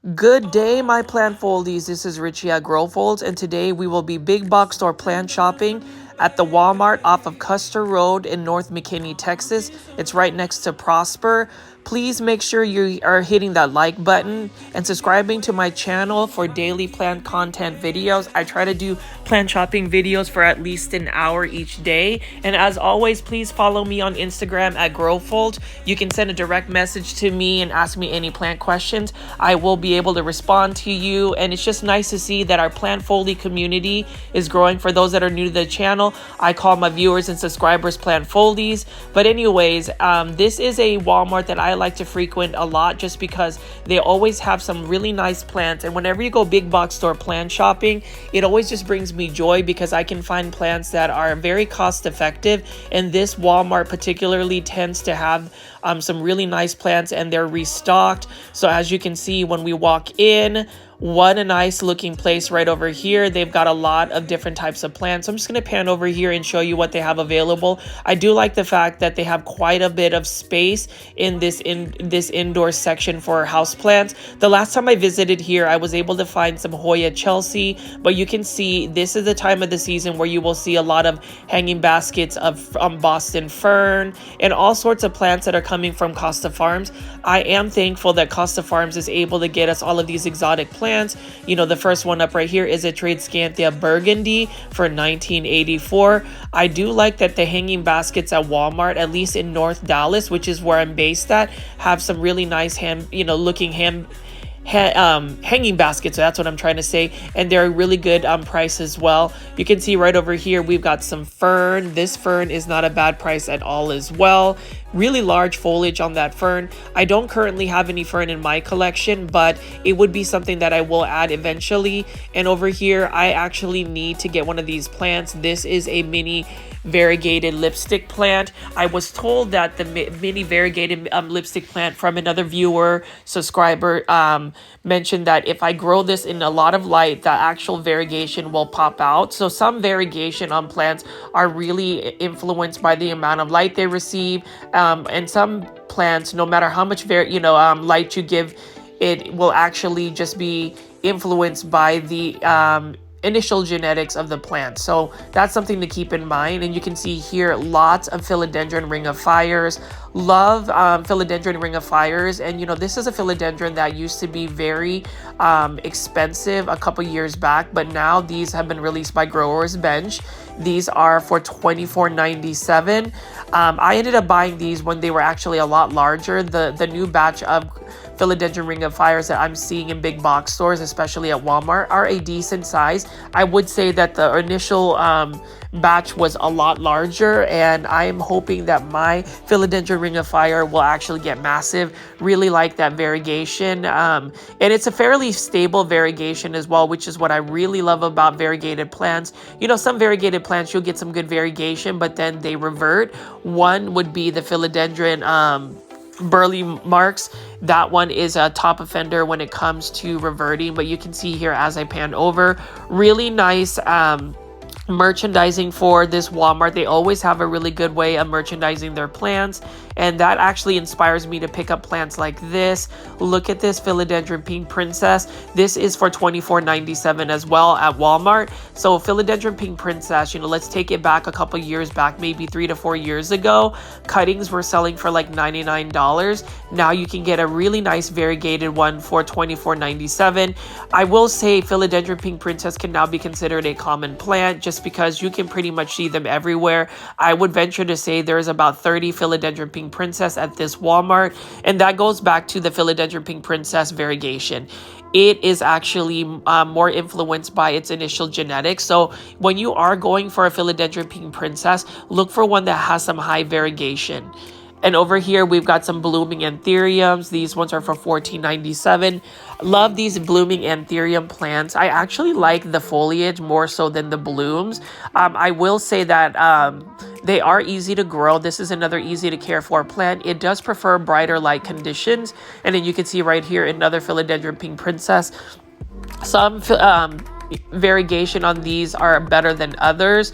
Good day, my plant foldies. This is Richie at Growfolds, and today we will be big box store plant shopping at the Walmart off of Custer Road in North McKinney, Texas. It's right next to Prosper. Please make sure you are hitting that like button and subscribing to my channel for daily plant content videos. I try to do plant shopping videos for at least an hour each day. And as always, please follow me on Instagram at Growfold. You can send a direct message to me and ask me any plant questions. I will be able to respond to you. And it's just nice to see that our plant foldy community is growing. For those that are new to the channel, I call my viewers and subscribers plant foldies. But anyways, this is a Walmart that I like to frequent a lot just because they always have some really nice plants. And whenever you go big box store plant shopping, it always just brings me joy because I can find plants that are very cost effective. And this Walmart particularly tends to have some really nice plants, and they're restocked. So as you can see when we walk in, what a nice looking place right over here. They've got a lot of different types of plants. I'm just going to pan over here and show you what they have available. I do like the fact that they have quite a bit of space in this indoor section for houseplants. The last time I visited here, I was able to find some Hoya Chelsea, but you can see this is the time of the season where you will see a lot of hanging baskets of Boston fern and all sorts of plants that are coming from Costa Farms. I am thankful that Costa Farms is able to get us all of these exotic plants. You know, the first one up right here is a Tradescantia burgundy for $19.84. I do like that the hanging baskets at Walmart, at least in North Dallas, which is where I'm based at, have some really nice hanging baskets. So that's what I'm trying to say, and they're a really good price as well. You can see right over here we've got some fern. This fern is not a bad price at all as well. Really large foliage on that fern. I don't currently have any fern in my collection, but it would be something that I will add eventually. And over here I actually need to get one of these plants. This is a mini variegated lipstick plant. I was told that the mini variegated lipstick plant from another viewer subscriber mentioned that if I grow this in a lot of light, the actual variegation will pop out. So some variegation on plants are really influenced by the amount of light they receive, and some plants, no matter how much light you give, it will actually just be influenced by the initial genetics of the plant. So that's something to keep in mind. And you can see here lots of Philodendron ring of fires. Love Philodendron ring of fires. And this is a philodendron that used to be very expensive a couple years back, but now these have been released by Growers Bench. These are for $24.97. I ended up buying these when they were actually a lot larger. The new batch of Philodendron ring of fires that I'm seeing in big box stores, especially at Walmart, are a decent size. I would say that the initial batch was a lot larger, and I am hoping that my Philodendron ring of fire will actually get massive. Really like that variegation, and it's a fairly stable variegation as well, which is what I really love about variegated plants. Some variegated plants you'll get some good variegation, but then they revert. One would be the Philodendron Burley Marks. That one is a top offender when it comes to reverting, but you can see here as I pan over, really nice merchandising for this Walmart. They always have a really good way of merchandising their plants, and that actually inspires me to pick up plants like this. Look at this Philodendron Pink Princess. This is for $24.97 as well at Walmart. So Philodendron Pink Princess, let's take it back a couple years back, maybe 3 to 4 years ago. Cuttings were selling for like $99. Now you can get a really nice variegated one for $24.97. I will say Philodendron Pink Princess can now be considered a common plant just because you can pretty much see them everywhere. I would venture to say there's about 30 Philodendron Pink Princess at this Walmart, and that goes back to the Philodendron Pink Princess variegation. It is actually more influenced by its initial genetics. So when you are going for a Philodendron Pink Princess, look for one that has some high variegation. And over here, we've got some blooming anthuriums. These ones are for $14.97. Love these blooming anthurium plants. I actually like the foliage more so than the blooms. I will say that they are easy to grow. This is another easy to care for plant. It does prefer brighter light conditions. And then you can see right here another Philodendron Pink Princess. Some variegation on these are better than others.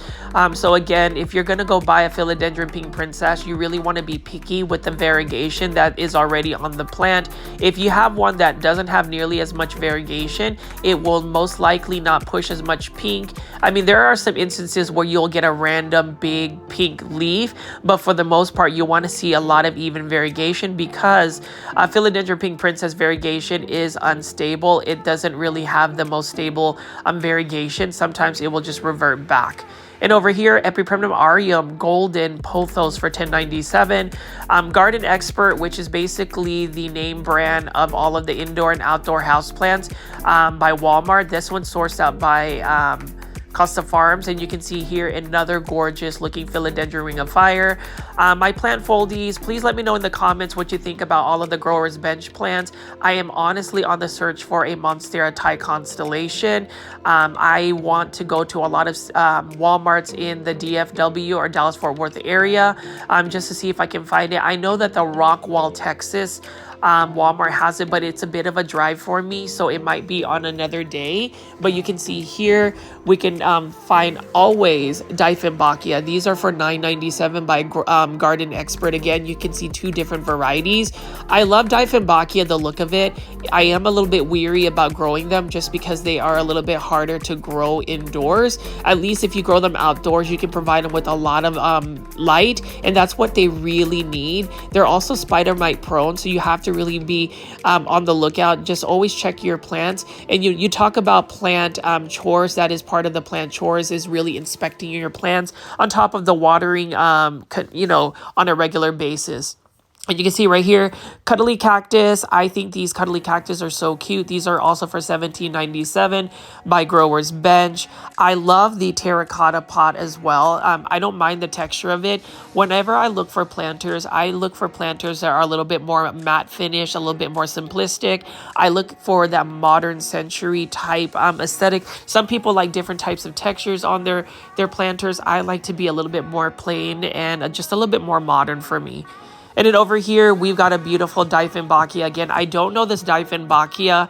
So again, if you're going to go buy a philodendron pink princess, you really want to be picky with the variegation that is already on the plant. If you have one that doesn't have nearly as much variegation, it will most likely not push as much pink. I mean, there are some instances where you'll get a random big pink leaf, but for the most part, you want to see a lot of even variegation, because philodendron pink princess variegation is unstable. It doesn't really have the most stable variegation. Sometimes it will just revert back. And over here, Epipremnum aureum golden pothos for $10.97. Garden Expert, which is basically the name brand of all of the indoor and outdoor houseplants by Walmart. This one's sourced out by Costa Farms, and you can see here another gorgeous looking philodendron ring of fire. My plant foldies, please let me know in the comments what you think about all of the growers bench plants. I am honestly on the search for a Monstera Thai constellation. I want to go to a lot of Walmarts in the DFW or Dallas Fort Worth area just to see if I can find it. I know that the Rockwall, Texas Walmart has it, but it's a bit of a drive for me, so it might be on another day. But you can see here we can find always Dieffenbachia. These are for $9.97 by Garden Expert. Again, you can see two different varieties. I love Dieffenbachia, the look of it. I am a little bit weary about growing them just because they are a little bit harder to grow indoors. At least if you grow them outdoors, you can provide them with a lot of light, and that's what they really need. They're also spider mite prone, so you have to really be on the lookout. Just always check your plants. And you talk about plant chores. That is part of the plant chores, is really inspecting your plants on top of the watering, on a regular basis. And you can see right here, cuddly cactus. I think these cuddly cactus are so cute. These are also for $17.97 by Growers Bench. I love the terracotta pot as well. I don't mind the texture of it. Whenever I look for planters, I look for planters that are a little bit more matte finish, a little bit more simplistic. I look for that modern century type aesthetic. Some people like different types of textures on their planters. I like to be a little bit more plain and just a little bit more modern for me. And then over here, we've got a beautiful Dieffenbachia. Again, I don't know this Dieffenbachia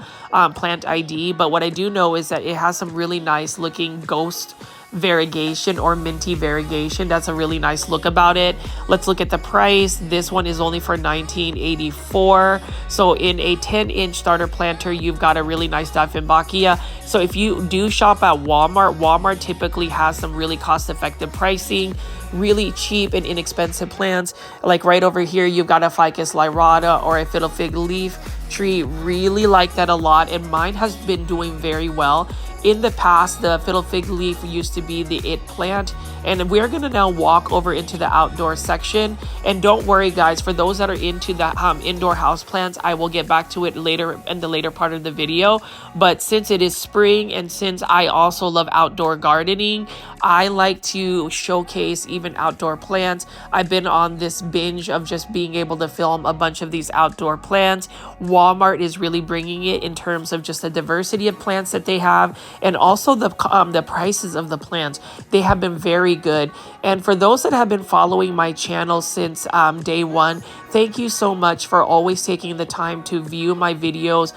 plant ID, but what I do know is that it has some really nice looking ghost variegation or minty variegation. That's a really nice look about it. Let's look at the price. This one is only for $19.84. So in a 10-inch starter planter, you've got a really nice Dieffenbachia. So if you do shop at Walmart typically has some really cost-effective pricing, really cheap and inexpensive plants. Like right over here, you've got a Ficus lyrata or a fiddle fig leaf tree. Really like that a lot, and mine has been doing very well. In the past, the fiddle fig leaf used to be the it plant, and we're going to now walk over into the outdoor section. And don't worry guys, for those that are into the indoor house plants, I will get back to it later in the later part of the video. But since it is spring, and since I also love outdoor gardening, I like to showcase even outdoor plants. I've been on this binge of just being able to film a bunch of these outdoor plants. Walmart is really bringing it in terms of just the diversity of plants that they have, and also the prices of the plants. They have been very good. And for those that have been following my channel since day one, thank you so much for always taking the time to view my videos,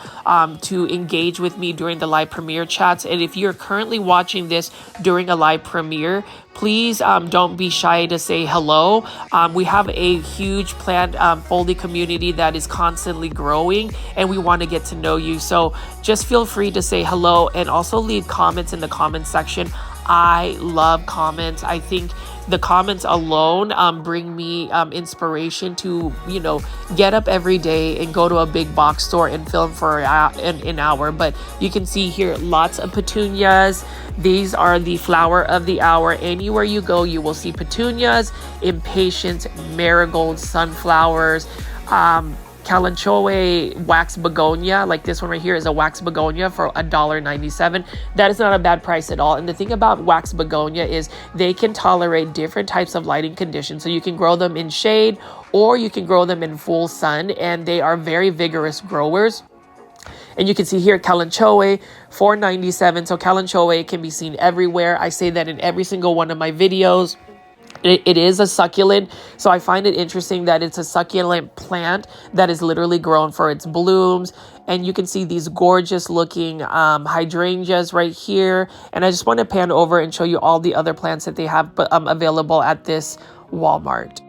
to engage with me during the live premiere chats. And if you're currently watching this during a live premiere, please don't be shy to say hello. We have a huge plant folding community that is constantly growing, and we want to get to know you. So just feel free to say hello, and also leave comments in the comment section. I love comments. I think the comments alone bring me inspiration to, get up every day and go to a big box store and film for an hour. But you can see here lots of petunias. These are the flower of the hour. Anywhere you go, you will see petunias, impatiens, marigolds, sunflowers, Kalanchoe wax begonia. Like this one right here is a wax begonia for $1.97. That is not a bad price at all. And the thing about wax begonia is they can tolerate different types of lighting conditions. So you can grow them in shade, or you can grow them in full sun, and they are very vigorous growers. And you can see here Kalanchoe, $4.97. So Kalanchoe can be seen everywhere. I say that in every single one of my videos. It is a succulent, so I find it interesting that it's a succulent plant that is literally grown for its blooms. And you can see these gorgeous looking hydrangeas right here. And I just want to pan over and show you all the other plants that they have available at this Walmart.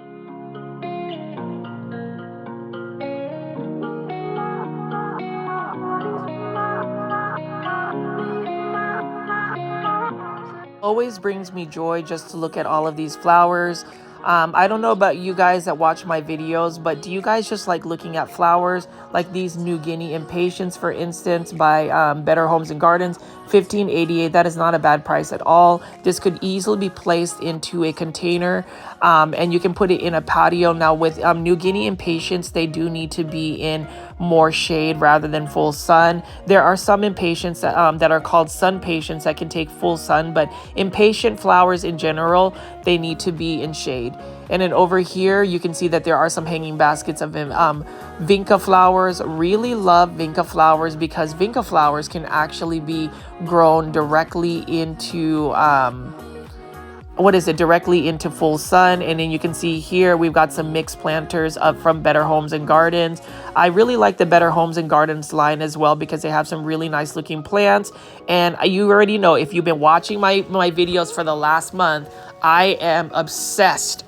Always brings me joy just to look at all of these flowers. I don't know about you guys that watch my videos, but do you guys just like looking at flowers like these New Guinea Impatiens, for instance, by Better Homes and Gardens? $15.88. That is not a bad price at all. This could easily be placed into a container, and you can put it in a patio. Now with New Guinea Impatiens, they do need to be in more shade rather than full sun. There are some impatiens that are called sun patients that can take full sun, but impatient flowers in general, they need to be in shade. And then over here, you can see that there are some hanging baskets of vinca flowers. Really love vinca flowers because vinca flowers can actually be grown directly into directly into full sun. And then you can see here we've got some mixed planters from Better Homes and Gardens. I really like the Better Homes and Gardens line as well because they have some really nice looking plants. And you already know, if you've been watching my videos for the last month, I am obsessed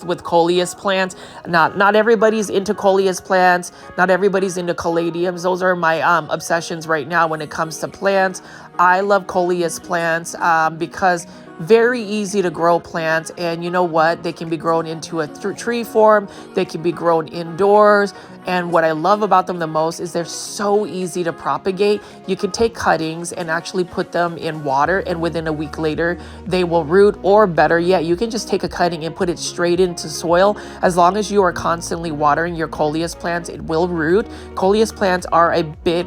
with coleus plants. Not everybody's into coleus plants. Not everybody's into caladiums. Those are my obsessions right now when it comes to plants. I love coleus plants because very easy to grow plants, and you know what? They can be grown into a tree form. They can be grown indoors. And what I love about them the most is they're so easy to propagate. You can take cuttings and actually put them in water, and within a week later, they will root, or better yet, you can just take a cutting and put it straight into soil. As long as you are constantly watering your coleus plants, it will root. Coleus plants are a bit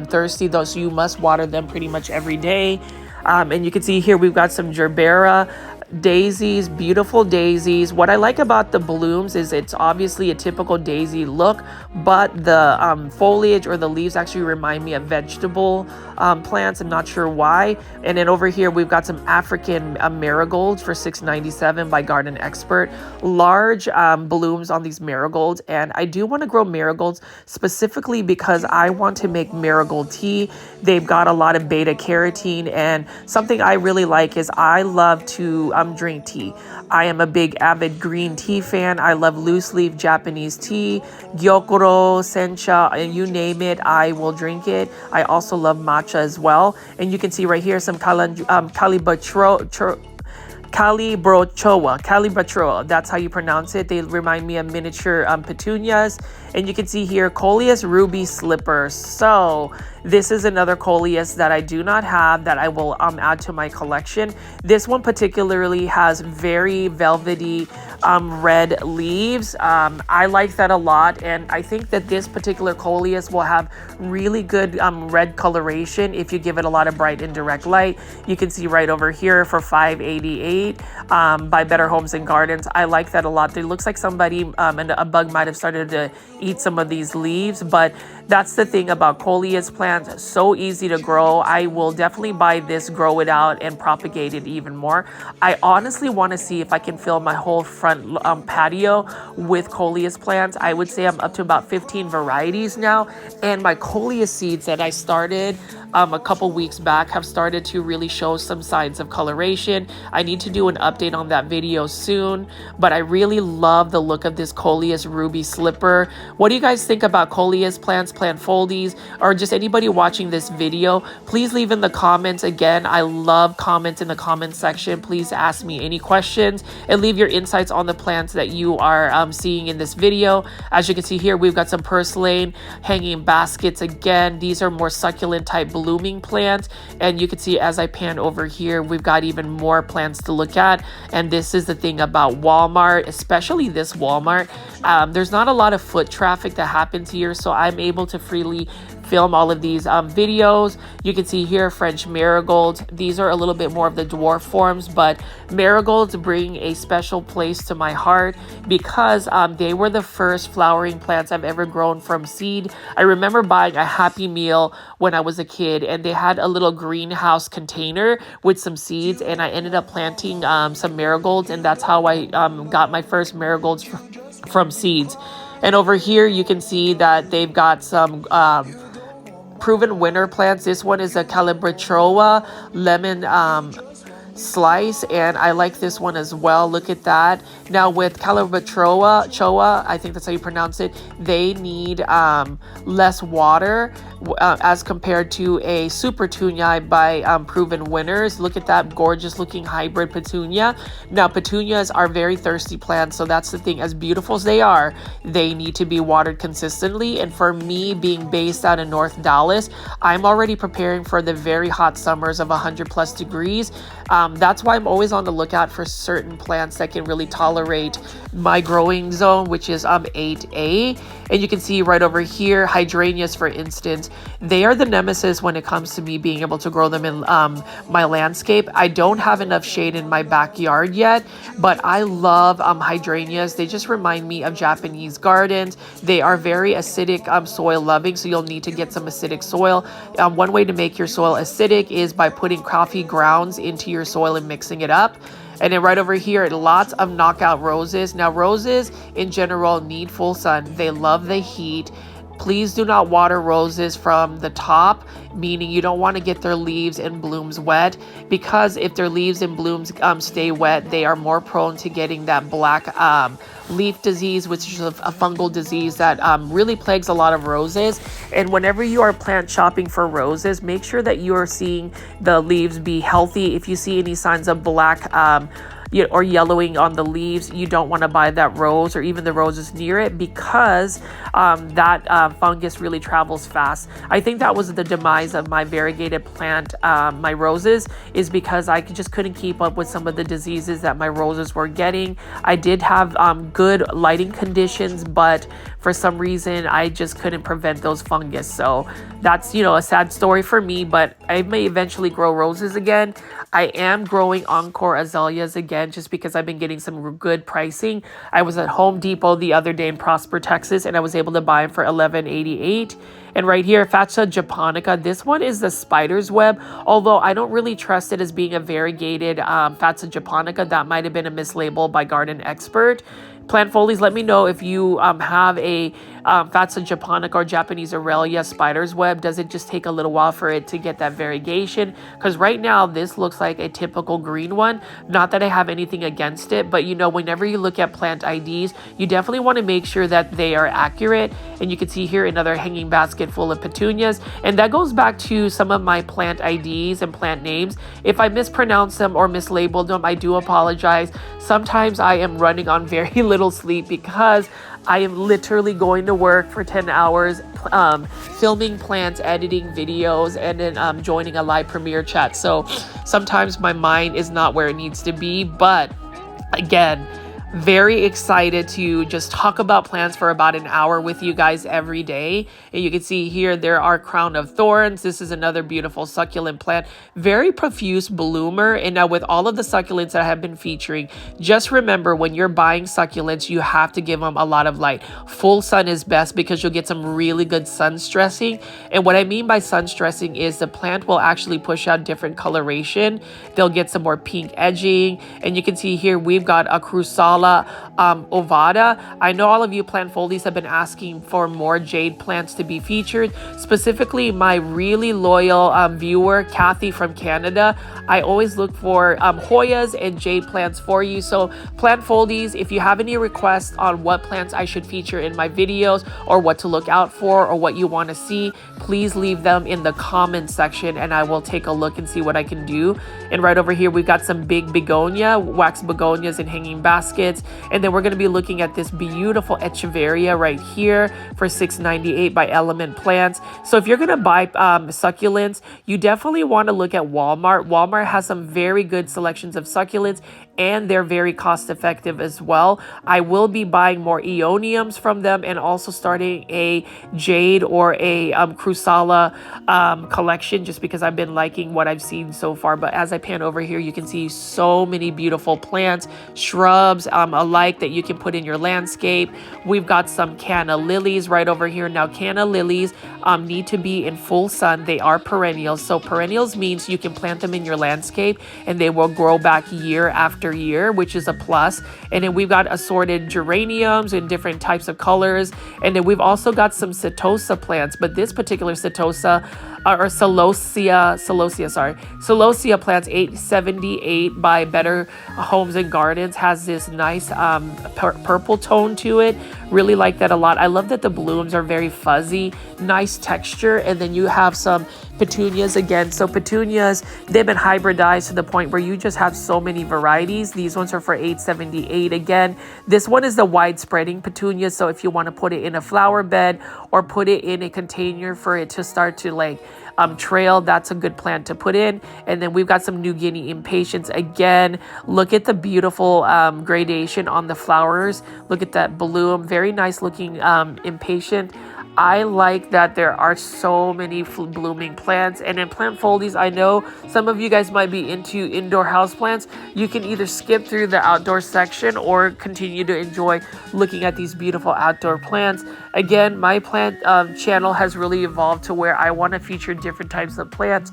thirsty though, so you must water them pretty much every day. And you can see here we've got some gerbera daisies, beautiful daisies. What I like about the blooms is it's obviously a typical daisy look, but the foliage or the leaves actually remind me of vegetable plants. I'm not sure why. And then over here we've got some African marigolds for $6.97 by Garden Expert. Large blooms on these marigolds, and I do want to grow marigolds specifically because I want to make marigold tea. They've got a lot of beta carotene, and something I really like is I love to drink tea. I am a big avid green tea fan. I love loose leaf Japanese tea, gyokuro, sencha, and you name it, I will drink it. I also love matcha as well. And you can see right here some Calibrochoa, that's how you pronounce it. They remind me of miniature petunias. And you can see here Coleus ruby slipper. So this is another coleus that I do not have that I will add to my collection. This one particularly has very velvety red leaves. I like that a lot, and I think that this particular coleus will have really good red coloration if you give it a lot of bright and direct light. You can see right over here for $5.88 by Better Homes and Gardens. I like that a lot. It looks like somebody and a bug might have started to eat some of these leaves, but that's the thing about coleus plants, so easy to grow. I will definitely buy this, grow it out, and propagate it even more. I honestly want to see if I can fill my whole front patio with coleus plants. I would say I'm up to about 15 varieties now, and my coleus seeds that I started a couple weeks back have started to really show some signs of coloration. I need to do an update on that video soon, but I really love the look of this coleus ruby slipper. What do you guys think about coleus plants, plant foldies, or just anybody watching this video? Please leave in the comments. Again, I love comments in the comment section. Please ask me any questions and leave your insights on the plants that you are seeing in this video. As you can see here, we've got some purslane hanging baskets. Again, these are more succulent type blooming plants, and you can see as I pan over here, we've got even more plants to look at. And this is the thing about Walmart, especially this Walmart. There's not a lot of foot traffic that happens here, so I'm able to freely film all of these videos. You can see here French marigolds. These are a little bit more of the dwarf forms, but marigolds bring a special place to my heart because they were the first flowering plants I've ever grown from seed. I remember buying a Happy Meal when I was a kid, and they had a little greenhouse container with some seeds, and I ended up planting some marigolds, and that's how I got my first marigolds from seeds. And over here you can see that they've got some proven winner plants. This one is a Calabrichoa lemon slice, and I like this one as well. Look at that. Now with Calabrichoa, I think that's how you pronounce it, they need less water as compared to a super petunia by proven winners. Look at that gorgeous looking hybrid petunia. Now petunias are very thirsty plants, so that's the thing. As beautiful as they are, they need to be watered consistently, and for me, being based out in North Dallas, I'm already preparing for the very hot summers of 100+ degrees. That's why I'm always on the lookout for certain plants that can really tolerate my growing zone, which is 8A. And you can see right over here, hydrangeas, for instance, they are the nemesis when it comes to me being able to grow them in my landscape. I don't have enough shade in my backyard yet, but I love hydrangeas. They just remind me of Japanese gardens. They are very acidic soil loving, so you'll need to get some acidic soil. One way to make your soil acidic is by putting coffee grounds into your soil and mixing it up. And then right over here, lots of knockout roses. Now roses in general need full sun. They love the heat. Please do not water roses from the top, meaning you don't want to get their leaves and blooms wet, because if their leaves and blooms stay wet, they are more prone to getting that black leaf disease, which is a fungal disease that really plagues a lot of roses. And whenever you are plant shopping for roses, make sure that you are seeing the leaves be healthy. If you see any signs of black or yellowing on the leaves, you don't want to buy that rose or even the roses near it, because that fungus really travels fast. I think that was the demise of my variegated plant, my roses, is because I just couldn't keep up with some of the diseases that my roses were getting. I did have good lighting conditions, but for some reason I just couldn't prevent those fungus. So that's, a sad story for me, but I may eventually grow roses again. I am growing encore azaleas again, just because I've been getting some good pricing. I was at Home Depot the other day in Prosper, Texas, and I was able to buy them for $11.88. And right here, Fascia japonica. This one is the spider's web, although I don't really trust it as being a variegated Fascia japonica. That might have been a mislabel by Garden Expert. Plant folies, let me know if you have a Fascia japonica or Japanese Aurelia spider's web. Does it just take a little while for it to get that variegation? Because right now this looks like a typical green one. Not that I have anything against it, but whenever you look at plant IDs, you definitely want to make sure that they are accurate. And you can see here another hanging basket full of petunias, and that goes back to some of my plant IDs and plant names. If I mispronounce them or mislabeled them, I do apologize. Sometimes I am running on very little sleep because I am literally going to work for 10 hours, filming plants, editing videos, and then joining a live premiere chat. So sometimes my mind is not where it needs to be, but again, very excited to just talk about plants for about an hour with you guys every day. And you can see here there are crown of thorns. This is another beautiful succulent plant, very profuse bloomer. And now with all of the succulents that I have been featuring, just remember, when you're buying succulents, you have to give them a lot of light. Full sun is best because you'll get some really good sun stressing. And what I mean by sun stressing is the plant will actually push out different coloration. They'll get some more pink edging. And you can see here we've got a Crusala ovada. I know all of you plant folies have been asking for more jade plants to be featured. Specifically, my really loyal viewer, Kathy from Canada. I always look for Hoyas and jade plants for you. So plant folies, if you have any requests on what plants I should feature in my videos, or what to look out for, or what you want to see, please leave them in the comments section and I will take a look and see what I can do. And right over here, we've got some big begonia, wax begonias in hanging baskets. And then we're going to be looking at this beautiful echeveria right here for $6.98 by Element Plants. So if you're going to buy succulents, you definitely want to look at Walmart. Walmart has some very good selections of succulents and they're very cost effective as well. I will be buying more Aeoniums from them and also starting a Jade or a Crusala collection, just because I've been liking what I've seen so far. But as I pan over here, you can see so many beautiful plants, shrubs alike that you can put in your landscape. We've got some canna lilies right over here. Now, canna lilies need to be in full sun. They are perennials. So perennials means you can plant them in your landscape and they will grow back year after year, which is a plus. And then we've got assorted geraniums in different types of colors. And then we've also got some Setosa plants, but this particular Setosa or Celosia plants 878 by Better Homes and Gardens has this nice purple tone to it. Really like that a lot. I love that the blooms are very fuzzy, nice texture. And then you have some petunias again. So petunias, they've been hybridized to the point where you just have so many varieties. These ones are for 878 again. This one is the wide spreading petunia. So if you want to put it in a flower bed or put it in a container for it to start to like trail, that's a good plant to put in. And then we've got some New Guinea impatiens again. Look at the beautiful gradation on the flowers. Look at that bloom, very nice looking impatient. I like that there are so many blooming plants. And in plant foldies, I know some of you guys might be into indoor houseplants. You can either skip through the outdoor section or continue to enjoy looking at these beautiful outdoor plants. Again, my plant channel has really evolved to where I want to feature different types of plants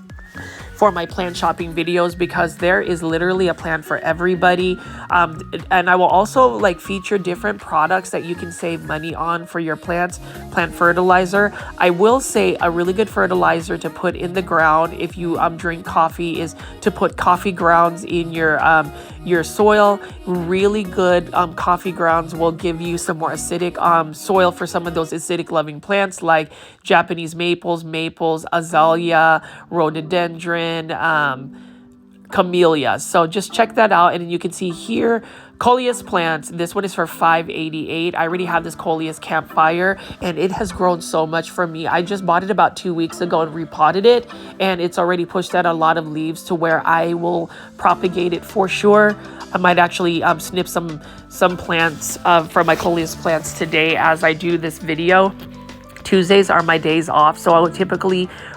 for my plant shopping videos, because there is literally a plant for everybody. And I will also like feature different products that you can save money on for your plants. Plant fertilizer. I will say a really good fertilizer to put in the ground if you drink coffee is to put coffee grounds in your soil. Really good coffee grounds will give you some more acidic soil for some of those acidic loving plants like Japanese maples, azalea, rhododendron, camellias. So just check that out. And you can see here, Coleus plants. This one is for $588. I already have this Coleus campfire and it has grown so much for me. I just bought it about 2 weeks ago and repotted it, and it's already pushed out a lot of leaves to where I will propagate it for sure. I might actually snip some plants from my Coleus plants today as I do this video. Tuesdays are my days off, so I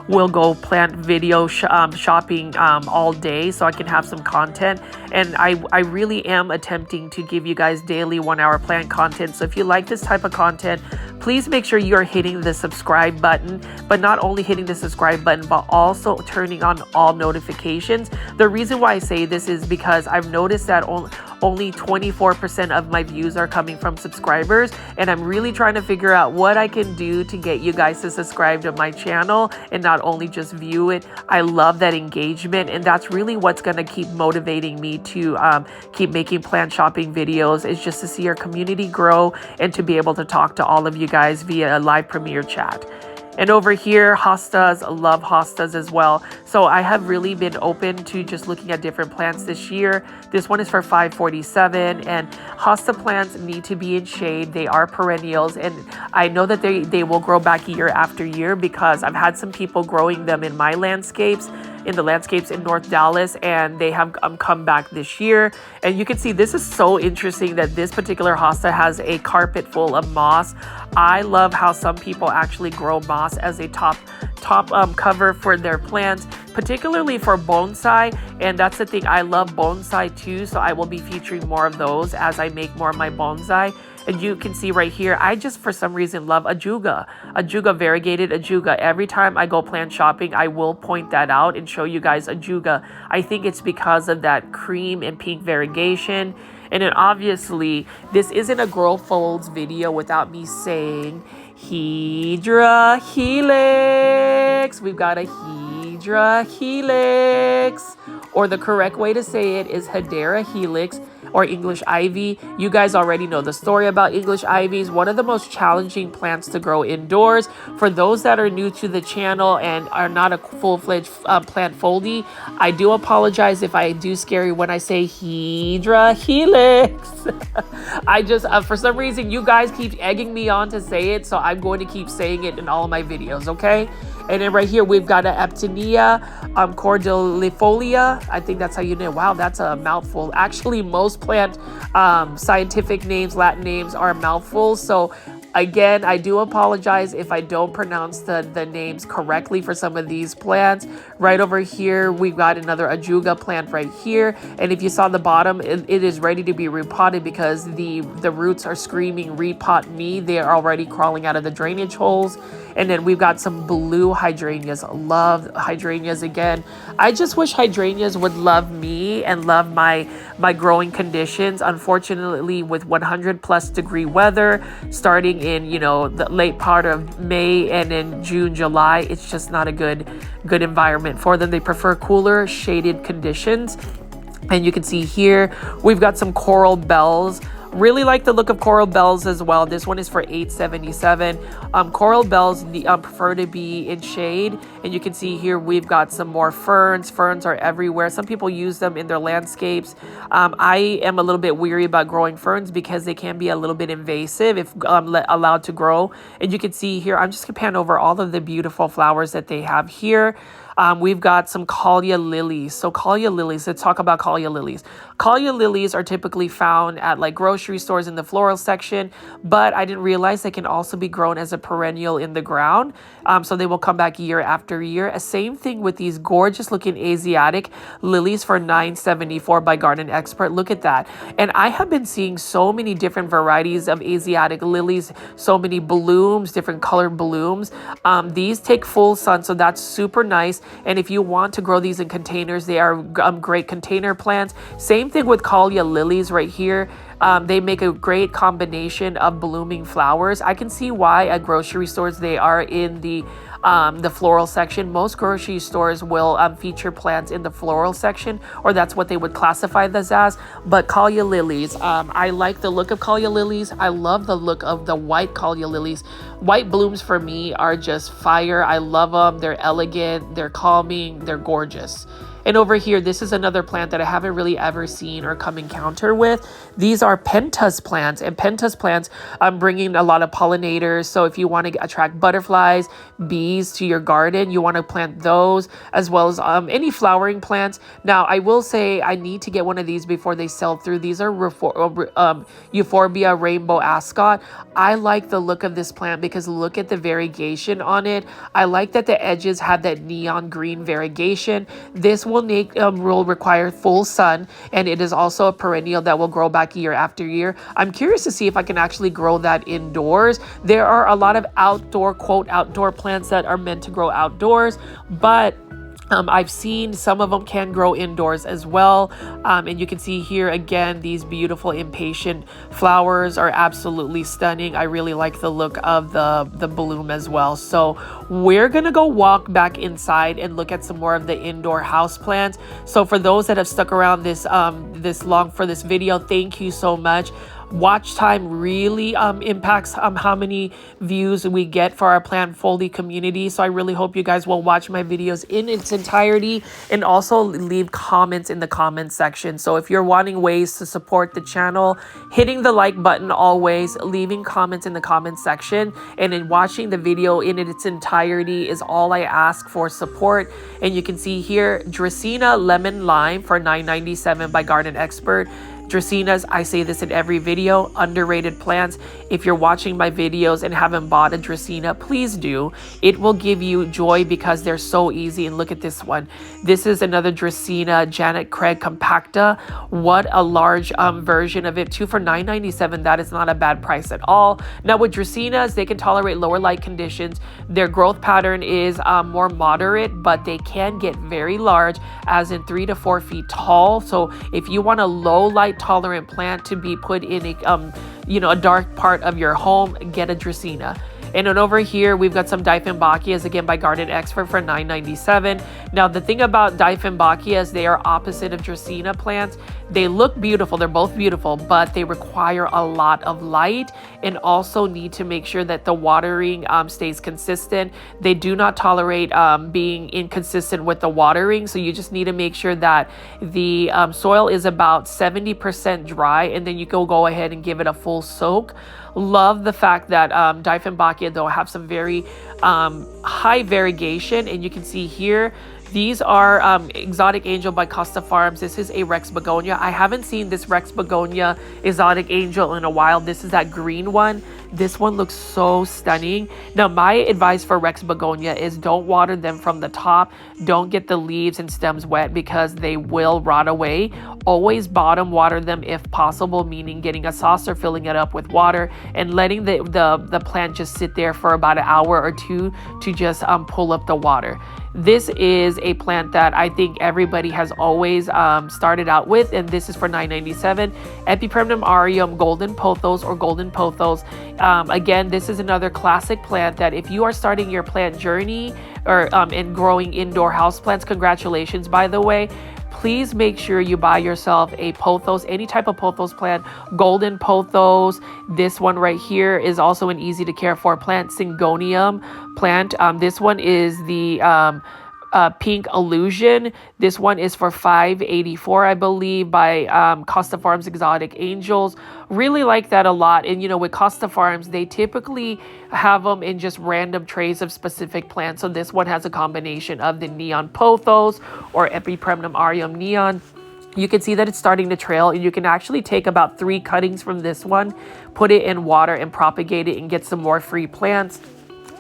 will go plant video shopping all day so I can have some content. And I really am attempting to give you guys daily 1 hour plant content. So if you like this type of content, please make sure you are hitting the subscribe button, but not only hitting the subscribe button, but also turning on all notifications. The reason why I say this is because I've noticed that only 24% of my views are coming from subscribers, and I'm really trying to figure out what I can do to get you guys to subscribe to my channel and not only just view it. I love that engagement, and that's really what's going to keep motivating me to keep making plant shopping videos, is just to see our community grow and to be able to talk to all of you guys via a live premiere chat. And over here, hostas, love hostas as well. So I have really been open to just looking at different plants this year. This one is for $547, and hosta plants need to be in shade. They are perennials, and I know that they will grow back year after year because I've had some people growing them in my landscapes, in the landscapes in North Dallas, and they have come back this year. And you can see this is so interesting that this particular hosta has a carpet full of moss. I love how some people actually grow moss as a top cover for their plants, particularly for bonsai. And that's the thing, I love bonsai too, so I will be featuring more of those as I make more of my bonsai. And you can see right here, I just for some reason love ajuga, variegated ajuga. Every time I go plant shopping, I will point that out and show you guys ajuga. I think it's because of that cream and pink variegation. And then obviously, this isn't a Grow Folds video without me saying Hydra Helix. We've got a Hydra Helix, or the correct way to say it is Hedera Helix, or English ivy. You guys already know the story about English ivies. One of the most challenging plants to grow indoors. For those that are new to the channel and are not a full-fledged plant foldy, I do apologize if I do scare you when I say Hydra Helix. I just, for some reason, you guys keep egging me on to say it, so I'm going to keep saying it in all of my videos, okay? And then right here, we've got an Eptinea cordylifolia. I think that's how you name it. Wow, that's a mouthful. Actually, most plant scientific names, Latin names are mouthfuls. So again, I do apologize if I don't pronounce the names correctly for some of these plants. Right over here, we've got another ajuga plant right here. And if you saw the bottom, it is ready to be repotted because the roots are screaming, repot me. They are already crawling out of the drainage holes. And then we've got some blue hydrangeas. Love hydrangeas again. I just wish hydrangeas would love me and love my growing conditions. Unfortunately, with 100+ degree weather starting in, the late part of May and in June, July, it's just not a good environment for them. They prefer cooler, shaded conditions. And you can see here, we've got some coral bells. Really like the look of coral bells as well. This one is for $8.77. Coral bells prefer to be in shade. And you can see here we've got some more ferns. Ferns are everywhere. Some people use them in their landscapes. I am a little bit weary about growing ferns because they can be a little bit invasive if allowed to grow. And you can see here, I'm just going to pan over all of the beautiful flowers that they have here. We've got some Callia lilies. So Callia lilies, let's talk about Callia lilies. Callia lilies are typically found at like grocery stores in the floral section, but I didn't realize they can also be grown as a perennial in the ground. So they will come back year after year. Same thing with these gorgeous looking Asiatic lilies for $9.74 by Garden Expert. Look at that. And I have been seeing so many different varieties of Asiatic lilies, so many blooms, different colored blooms. These take full sun, so that's super nice. And if you want to grow these in containers, they are great container plants. Same thing with Callia lilies right here. They make a great combination of blooming flowers. I can see why at grocery stores they are in the floral section. Most grocery stores will feature plants in the floral section, or that's what they would classify this as. But Callia lilies, I like the look of Callia lilies. I love the look of the white Callia lilies. White blooms for me are just fire. I love them. They're elegant, they're calming, they're gorgeous. And over here, this is another plant that I haven't really ever seen or come encounter with. These are pentas plants, and pentas plants bringing a lot of pollinators. So if you want to attract butterflies, bees to your garden, you want to plant those, as well as any flowering plants. Now, I will say I need to get one of these before they sell through. These are Euphorbia rainbow ascot. I like the look of this plant because look at the variegation on it. I like that the edges have that neon green variegation. This will require full sun, and it is also a perennial that will grow back year after year. I'm curious to see if I can actually grow that indoors. There are a lot of outdoor, quote, outdoor plants that are meant to grow outdoors, but I've seen some of them can grow indoors as well. And you can see here again, these beautiful impatient flowers are absolutely stunning. I really like the look of the bloom as well. So we're going to go walk back inside and look at some more of the indoor house plants. So for those that have stuck around this long for this video, thank you so much. Watch time really impacts how many views we get for our plant foldy community. So I really hope you guys will watch my videos in its entirety and also leave comments in the comment section. So if you're wanting ways to support the channel, hitting the like button always, leaving comments in the comment section, and then watching the video in its entirety is all I ask for support. And you can see here, Dracaena lemon lime for $9.97 by Garden Expert. Dracaenas, I say this in every video, underrated plants. If you're watching my videos and haven't bought a Dracaena, please do. It will give you joy because they're so easy. And look at this one. This is another Dracaena, Janet Craig compacta. What a large version of it too for $9.97. That is not a bad price at all. Now with Dracaenas, they can tolerate lower light conditions. Their growth pattern is more moderate, but they can get very large, as in 3 to 4 feet tall. So if you want a low light tolerant plant to be put in a dark part of your home, get a Dracaena. And then over here, we've got some Dieffenbachias, again by Garden Expert for $9.97. Now, the thing about Dieffenbachia is they are opposite of Dracaena plants. They look beautiful. They're both beautiful, but they require a lot of light and also need to make sure that the watering stays consistent. They do not tolerate being inconsistent with the watering. So you just need to make sure that the soil is about 70% dry, and then you can go ahead and give it a full soak. Love the fact that Dieffenbachia, though, have some very high variegation, and you can see here, these are Exotic Angel by Costa Farms. This is a Rex Begonia. I haven't seen this Rex Begonia Exotic Angel in a while. This is that green one. This one looks so stunning. Now, my advice for Rex Begonia is don't water them from the top. Don't get the leaves and stems wet because they will rot away. Always bottom water them if possible, meaning getting a saucer, filling it up with water, and letting the plant just sit there for about an hour or two to just pull up the water. This is a plant that I think everybody has always started out with, and this is for $9.97. Epipremnum aureum golden pothos or golden pothos. Again, this is another classic plant that if you are starting your plant journey or in growing indoor houseplants, congratulations, by the way. Please make sure you buy yourself a pothos, any type of pothos plant, golden pothos. This one right here is also an easy to care for plant, Syngonium plant. This one is the pink illusion. This one is for $5.84, I believe, by Costa Farms Exotic Angels. Really like that a lot. And you know, with Costa Farms, they typically have them in just random trays of specific plants. So this one has a combination of the neon pothos or Epipremnum aureum neon. You can see that it's starting to trail, and you can actually take about 3 cuttings from this one, put it in water and propagate it and get some more free plants.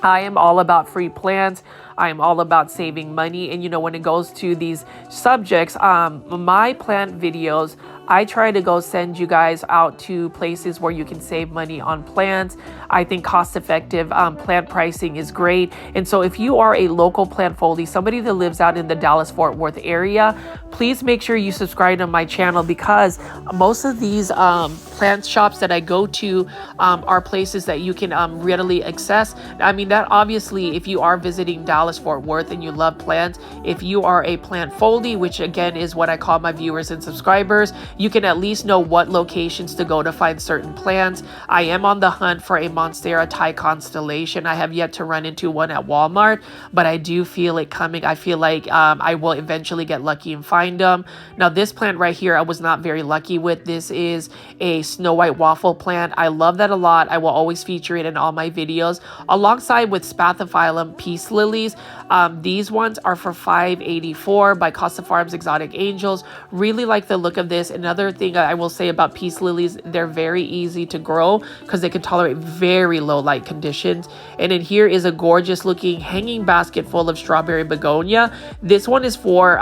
I am all about free plants. I am all about saving money. And you know, when it goes to these subjects, my plant videos, I try to go send you guys out to places where you can save money on plants. I think cost-effective plant pricing is great. And so if you are a local plant foldy, somebody that lives out in the Dallas-Fort Worth area, please make sure you subscribe to my channel, because most of these plant shops that I go to are places that you can readily access. I mean, that obviously, if you are visiting Dallas-Fort Worth and you love plants, if you are a plant foldy, which again is what I call my viewers and subscribers, you can at least know what locations to go to find certain plants. I am on the hunt for a Monstera Thai constellation. I have yet to run into one at Walmart, but I do feel it coming. I feel like I will eventually get lucky and find them. Now, this plant right here, I was not very lucky with. This is a snow white waffle plant. I love that a lot. I will always feature it in all my videos, alongside with Spathiphyllum peace lilies. These ones are for $5.84 by Costa Farms Exotic Angels. Really like the look of this. Another thing I will say about peace lilies, they're very easy to grow because they can tolerate very low light conditions. And then here is a gorgeous looking hanging basket full of strawberry begonia. This one is for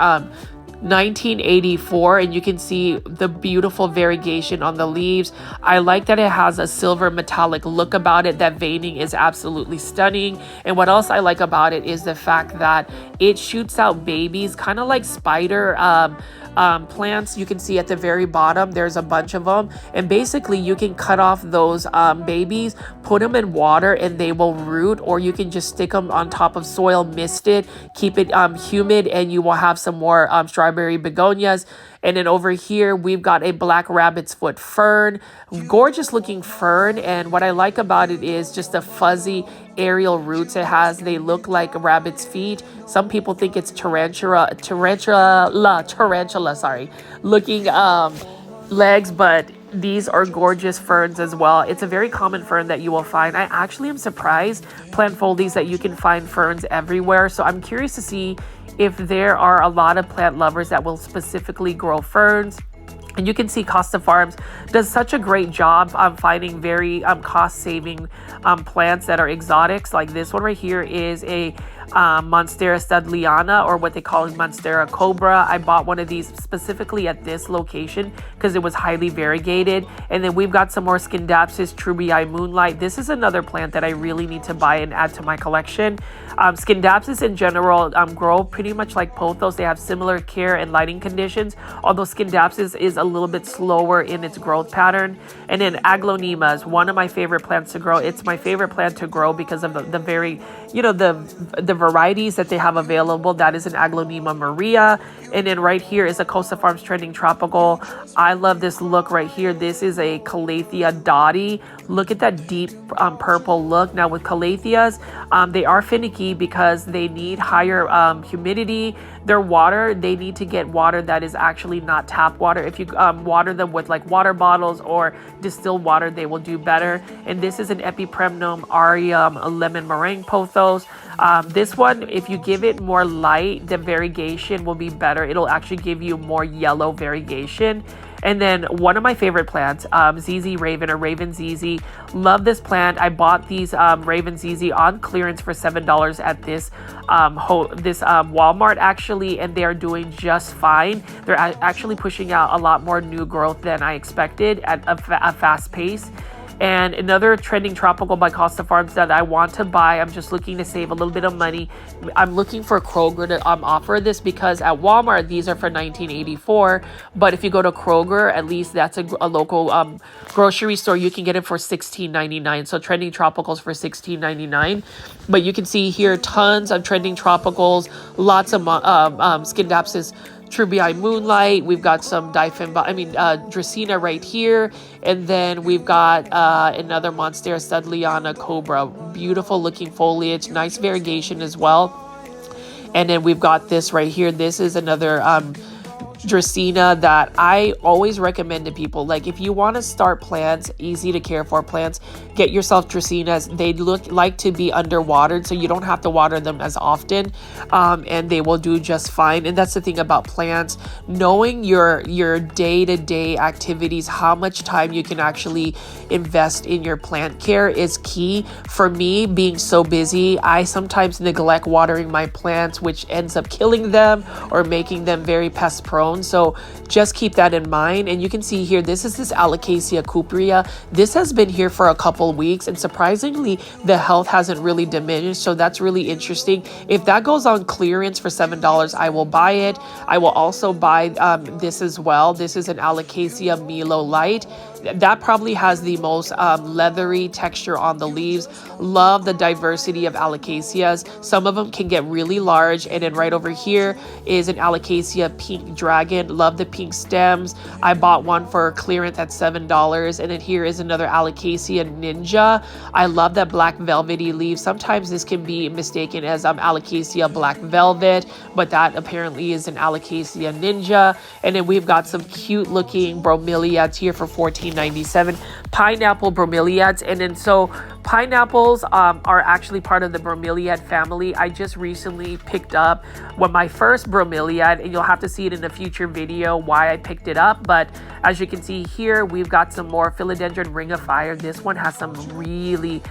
$19.84, and you can see the beautiful variegation on the leaves. I like that it has a silver metallic look about it. That veining is absolutely stunning. And what else I like about it is the fact that it shoots out babies, kind of like spider plants. You can see at the very bottom there's a bunch of them, and basically you can cut off those babies, put them in water, and they will root, or you can just stick them on top of soil, mist it, keep it humid, and you will have some more strawberry begonias. And then over here, we've got a black rabbit's foot fern, gorgeous looking fern. And what I like about it is just the fuzzy aerial roots it has. They look like rabbit's feet. Some people think it's tarantula looking legs, but these are gorgeous ferns as well. It's a very common fern that you will find. I actually am surprised, plant foldies, that you can find ferns everywhere. So I'm curious to see if there are a lot of plant lovers that will specifically grow ferns. And you can see Costa Farms does such a great job finding very cost-saving plants that are exotics. Like this one right here is a Monstera studliana, or what they call Monstera cobra. I bought one of these specifically at this location because it was highly variegated. And then we've got some more Scindapsus trubii moonlight. This is another plant that I really need to buy and add to my collection. Scindapsus in general grow pretty much like pothos. They have similar care and lighting conditions, although Scindapsus is a little bit slower in its growth pattern. And then Aglaonemas, one of my favorite plants to grow. It's my favorite plant to grow because of the very, the the varieties that they have available. That is an Aglaonema Maria. And then right here is a Costa Farms Trending Tropical. I love this look right here. This is a Calathea Dottie. Look at that deep purple look. Now with Calatheas, they are finicky because they need higher humidity. Their water, they need to get water that is actually not tap water. If you water them with like water bottles or distilled water, they will do better. And this is an Epipremnum Aureum Lemon Meringue Pothos. This one, if you give it more light, the variegation will be better. It'll actually give you more yellow variegation. And then one of my favorite plants, ZZ Raven or Raven ZZ. Love this plant. I bought these Raven ZZ on clearance for $7 at this Walmart actually, and they are doing just fine. They're actually pushing out a lot more new growth than I expected at a fast pace. And another trending tropical by Costa Farms that I want to buy, I'm just looking to save a little bit of money. I'm looking for Kroger to offer this because at Walmart, these are for $19.84. But if you go to Kroger, at least that's a local grocery store, you can get it for $16.99. So trending tropicals for $16.99. But you can see here tons of trending tropicals, lots of Scindapsus Trubii Moonlight. We've got some Dracaena right here. And then we've got another Monstera Studliana Cobra. Beautiful looking foliage, nice variegation as well. And then we've got this right here. This is another Dracaena that I always recommend to people. Like if you want to start plants, easy to care for plants, get yourself Dracaenas. They like to be underwatered, so you don't have to water them as often, and they will do just fine. And that's the thing about plants, knowing your day-to-day activities, how much time you can actually invest in your plant care is key. For me, being so busy, I sometimes neglect watering my plants, which ends up killing them or making them very pest prone. So just keep that in mind. And you can see here, this is this Alocasia cuprea. This has been here for a couple weeks, and surprisingly, the health hasn't really diminished. So that's really interesting. If that goes on clearance for $7, I will buy it. I will also buy this as well. This is an Alocasia Milo Light. That probably has the most leathery texture on the leaves. Love the diversity of Alocasias. Some of them can get really large. And then right over here is an Alocasia Pink Dragon. Love the pink stems. I bought one for clearance at $7. And then here is another Alocasia Ninja. I love that black velvety leaf. Sometimes this can be mistaken as Alocasia Black Velvet, but that apparently is an Alocasia Ninja. And then we've got some cute looking bromeliads here for $14.97. Pineapple bromeliads. And then so pineapples are actually part of the bromeliad family. I just recently picked up my first bromeliad, and you'll have to see it in a future video why I picked it up. But as you can see here, we've got some more Philodendron Ring of Fire. This one has some really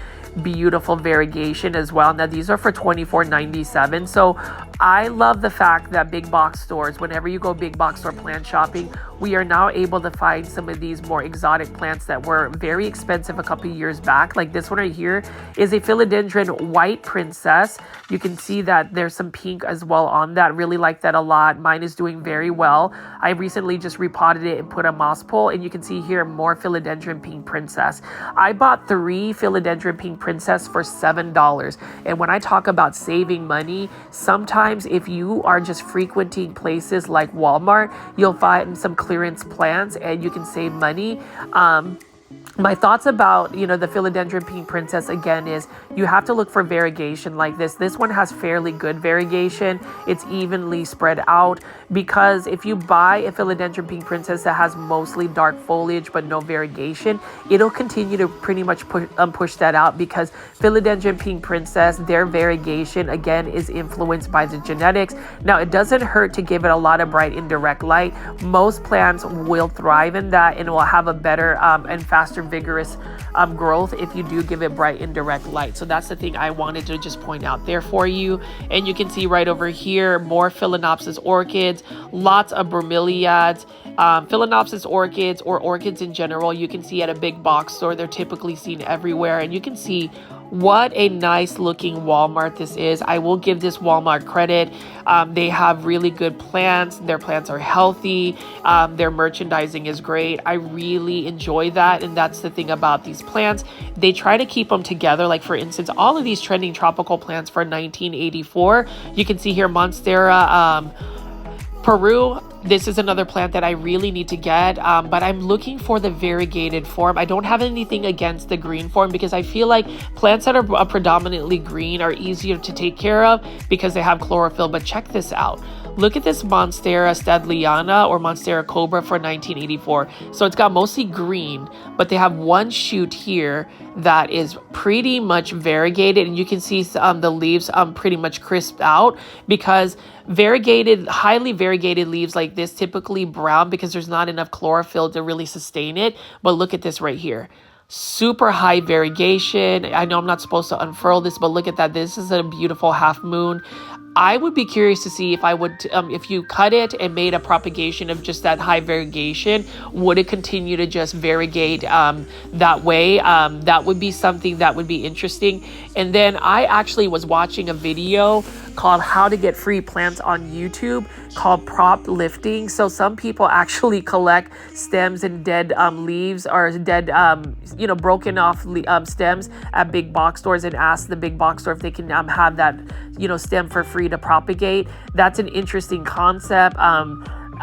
beautiful variegation as well. Now these are for $24.97. So I love the fact that big box stores, whenever you go big box store plant shopping, we are now able to find some of these more exotic plants that were very expensive a couple of years back. Like this one right here is a Philodendron White Princess. You can see that there's some pink as well on that. Really like that a lot. Mine is doing very well. I recently just repotted it and put a moss pole, and you can see here more Philodendron Pink Princess. I bought 3 Philodendron Pink Princess for $7. And when I talk about saving money, sometimes if you are just frequenting places like Walmart, you'll find some clearance plants and you can save money. My thoughts about, the Philodendron Pink Princess again is you have to look for variegation like this. This one has fairly good variegation. It's evenly spread out, because if you buy a Philodendron Pink Princess that has mostly dark foliage but no variegation, it'll continue to pretty much push that out, because Philodendron Pink Princess, their variegation again is influenced by the genetics. Now it doesn't hurt to give it a lot of bright indirect light. Most plants will thrive in that and will have a better and faster vigorous growth if you do give it bright indirect light. So that's the thing I wanted to just point out there for you. And you can see right over here more Phalaenopsis orchids, lots of bromeliads, Phalaenopsis orchids or orchids in general. You can see at a big box store, they're typically seen everywhere, and you can see What a nice looking Walmart this is. I will give this Walmart credit. They have really good plants. Their plants are healthy. Their merchandising is great. I really enjoy that. And that's the thing about these plants. They try to keep them together. Like for instance, all of these trending tropical plants for 1984. You can see here Monstera Peru. This is another plant that I really need to get, but I'm looking for the variegated form. I don't have anything against the green form because I feel like plants that are predominantly green are easier to take care of because they have chlorophyll. But check this out. Look at this Monstera stadliana or Monstera cobra for 1984. So it's got mostly green, but they have one shoot here that is pretty much variegated, and you can see the leaves pretty much crisped out because highly variegated leaves like this typically brown because there's not enough chlorophyll to really sustain it. But look at this right here. Super high variegation. I know I'm not supposed to unfurl this, but look at that. This is a beautiful half moon. I would be curious to see if I would, if you cut it and made a propagation of just that high variegation, would it continue to just variegate that way? That would be something that would be interesting. And then I actually was watching a video called How to Get Free Plants on YouTube called Prop Lifting. So some people actually collect stems and dead leaves or dead, broken off stems at big box stores and ask the big box store if they can have that, stem for free to propagate. That's an interesting concept.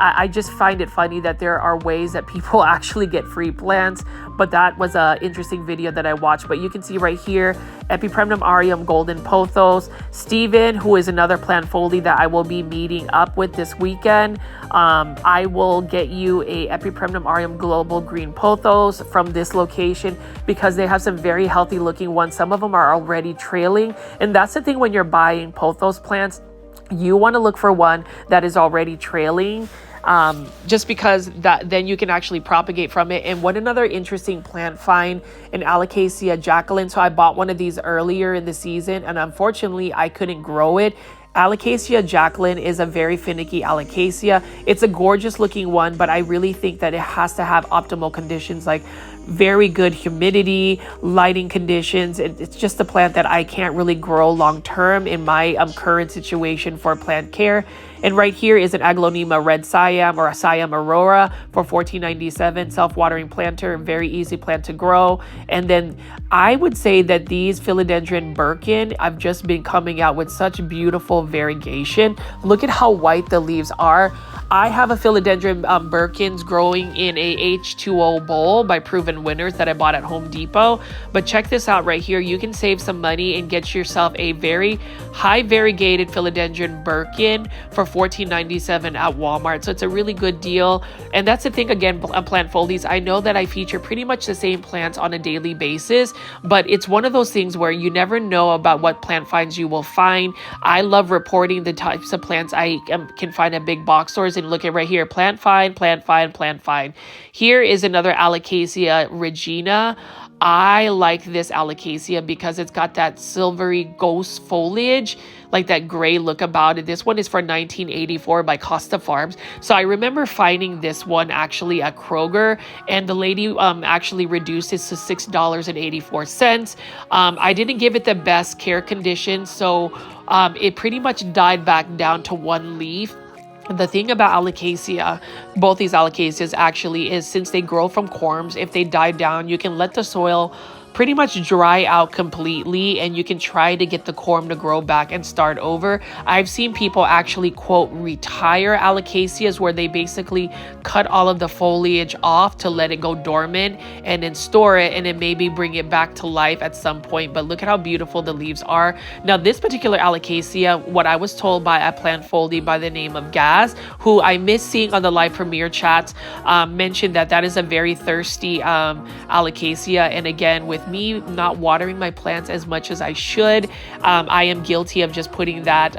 I just find it funny that there are ways that people actually get free plants, but that was an interesting video that I watched. But you can see right here, Epipremnum aureum golden pothos. Steven, who is another plant foley that I will be meeting up with this weekend. I will get you a Epipremnum aureum global green pothos from this location because they have some very healthy looking ones. Some of them are already trailing. And that's the thing when you're buying pothos plants, you want to look for one that is already trailing. Just because then you can actually propagate from it. And what another interesting plant find, an Alocasia Jacqueline. So I bought one of these earlier in the season and unfortunately I couldn't grow it. Alocasia Jacqueline is a very finicky Alocasia. It's a gorgeous looking one, but I really think that it has to have optimal conditions like very good humidity, lighting conditions. It's just a plant that I can't really grow long term in my current situation for plant care. And right here is an Aglonema red Siam or a Siam Aurora for $14.97. Self-watering planter, very easy plant to grow. And then I would say that these Philodendron Birkin, I've just been coming out with such beautiful variegation. Look at how white the leaves are. I have a Philodendron Birkins growing in a H2O bowl by Proven Winners that I bought at Home Depot. But check this out right here. You can save some money and get yourself a very high variegated Philodendron Birkin for $14.97 at Walmart. So it's a really good deal. And that's the thing, again, plant foldies. I know that I feature pretty much the same plants on a daily basis, but it's one of those things where you never know about what plant finds you will find. I love reporting the types of plants I can find at big box stores. And look at right here, plant find, plant find, plant find. Here is another Alocasia Regina. I like this Alocasia because it's got that silvery ghost foliage, like that gray look about it. This one is for $19.84 by Costa Farms. So I remember finding this one actually at Kroger, and the lady actually reduced it to $6.84. I didn't give it the best care conditions, so it pretty much died back down to one leaf. The thing about Alocasia, both these Alocasias actually, is since they grow from corms, if they die down, you can let the soil pretty much dry out completely and you can try to get the corm to grow back and start over. I've seen people actually, quote, retire Alocasias where they basically cut all of the foliage off to let it go dormant and then store it and then maybe bring it back to life at some point. But look at how beautiful the leaves are. Now, this particular Alocasia, what I was told by a plant foldy by the name of Gaz, who I miss seeing on the live premiere chats, mentioned that that is a very thirsty Alocasia. And again, with me not watering my plants as much as I should, I am guilty of just putting that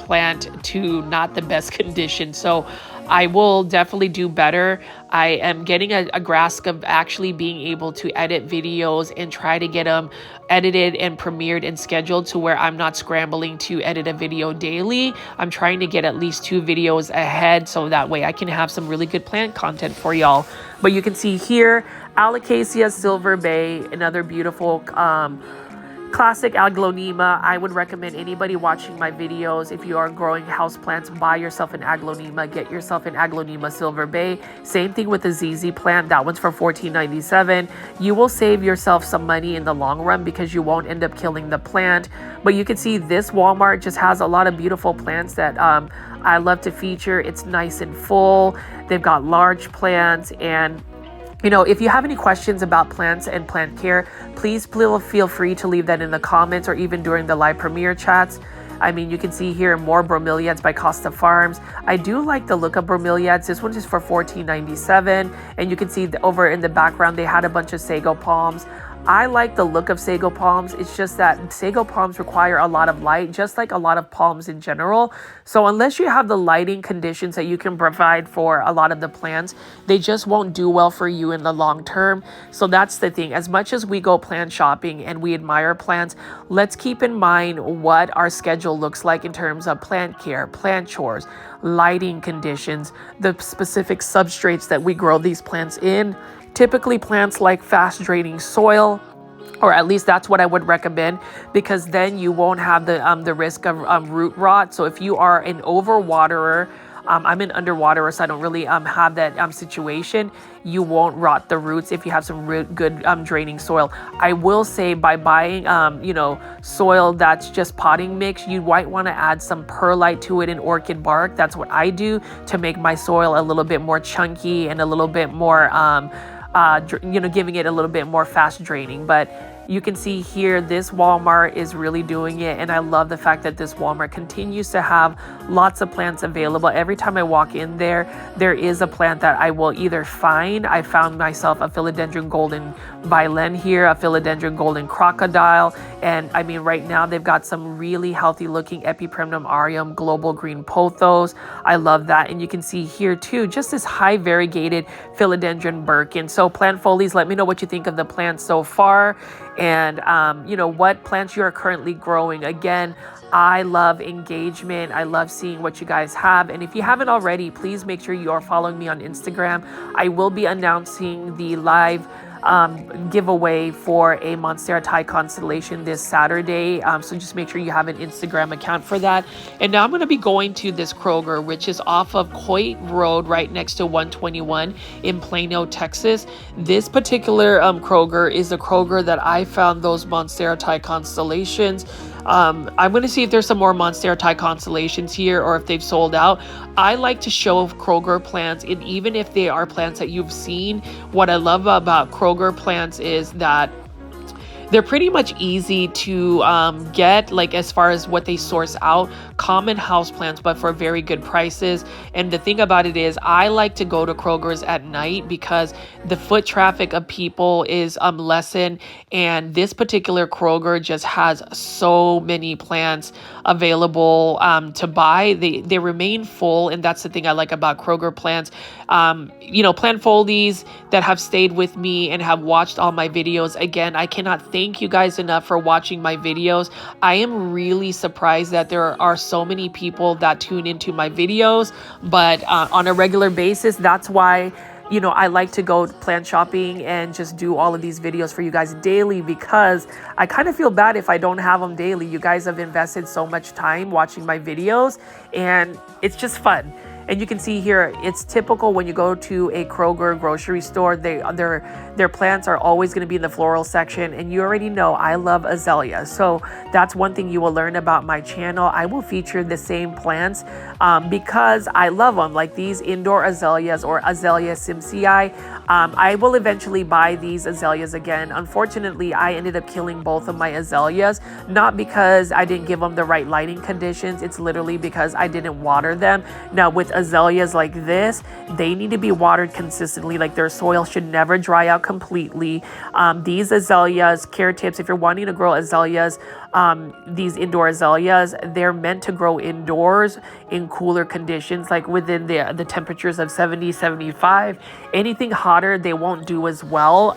plant to not the best condition. So I will definitely do better. I am getting a grasp of actually being able to edit videos and try to get them edited and premiered and scheduled to where I'm not scrambling to edit a video daily. I'm trying to get at least 2 videos ahead so that way I can have some really good plant content for y'all. But you can see here, Alocasia Silver Bay, another beautiful Classic aglaonema. I would recommend anybody watching my videos, if you are growing houseplants, buy yourself an aglaonema, get yourself an aglaonema Silver Bay. Same thing with the ZZ plant. That one's for $14.97. You will save yourself some money in the long run because you won't end up killing the plant. But you can see this Walmart just has a lot of beautiful plants that I love to feature. It's nice and full. They've got large plants, and you know, if you have any questions about plants and plant care, please feel free to leave that in the comments or even during the live premiere chats. I mean, you can see here more bromeliads by Costa Farms. I do like the look of bromeliads. This one's just for $14.97. And you can see over in the background, they had a bunch of sago palms. I like the look of sago palms. It's just that sago palms require a lot of light, just like a lot of palms in general. So unless you have the lighting conditions that you can provide for a lot of the plants, they just won't do well for you in the long term. So that's the thing. As much as we go plant shopping and we admire plants, let's keep in mind what our schedule looks like in terms of plant care, plant chores, lighting conditions, the specific substrates that we grow these plants in. Typically, plants like fast draining soil, or at least that's what I would recommend, because then you won't have the risk of root rot. So if you are an overwaterer, I'm an underwaterer, so I don't really have that situation. You won't rot the roots if you have some good draining soil. I will say, by buying soil that's just potting mix, you might want to add some perlite to it and orchid bark. That's what I do to make my soil a little bit more chunky and a little bit more giving it a little bit more fast draining. But you can see here, this Walmart is really doing it. And I love the fact that this Walmart continues to have lots of plants available. Every time I walk in there, there is a plant that I will either find. I found myself a Philodendron golden violin here, a Philodendron golden crocodile. And I mean, right now they've got some really healthy looking Epipremnum aureum global green pothos. I love that. And you can see here too, just this high variegated Philodendron Birkin. So plant folies, let me know what you think of the plants so far. And, what plants you are currently growing. Again, I love engagement. I love seeing what you guys have. And if you haven't already, please make sure you are following me on Instagram. I will be announcing the live giveaway for a Monstera Thai constellation this Saturday. So just make sure you have an Instagram account for that. And now I'm going to be going to this Kroger, which is off of Coit Road, right next to 121 in Plano, Texas. This particular Kroger is the Kroger that I found those Monstera Thai constellations. I'm going to see if there's some more Monstera Thai constellations here or if they've sold out. I like to show Kroger plants, and even if they are plants that you've seen, what I love about Kroger plants is that they're pretty much easy to get, like as far as what they source out, common house plants, but for very good prices. And the thing about it is, I like to go to Kroger's at night because the foot traffic of people is lessened. And this particular Kroger just has so many plants available to buy. They remain full, and that's the thing I like about Kroger plants. Plant folies that have stayed with me and have watched all my videos. Again, I cannot thank you guys enough for watching my videos. I am really surprised that there are so many people that tune into my videos, but on a regular basis, that's why I like to go plant shopping and just do all of these videos for you guys daily, because I kind of feel bad if I don't have them daily. You guys have invested so much time watching my videos, and it's just fun. And you can see here, it's typical when you go to a Kroger grocery store, their plants are always going to be in the floral section. And you already know I love azaleas. So that's one thing you will learn about my channel. I will feature the same plants because I love them, like these indoor azaleas or Azalea simsii. I will eventually buy these azaleas again. Unfortunately, I ended up killing both of my azaleas, not because I didn't give them the right lighting conditions. It's literally because I didn't water them. Now with azaleas like this, they need to be watered consistently. Like their soil should never dry out completely. These azaleas, care tips, if you're wanting to grow azaleas, these indoor azaleas, they're meant to grow indoors in cooler conditions, like within the temperatures of 70, 75. Anything hotter, they won't do as well.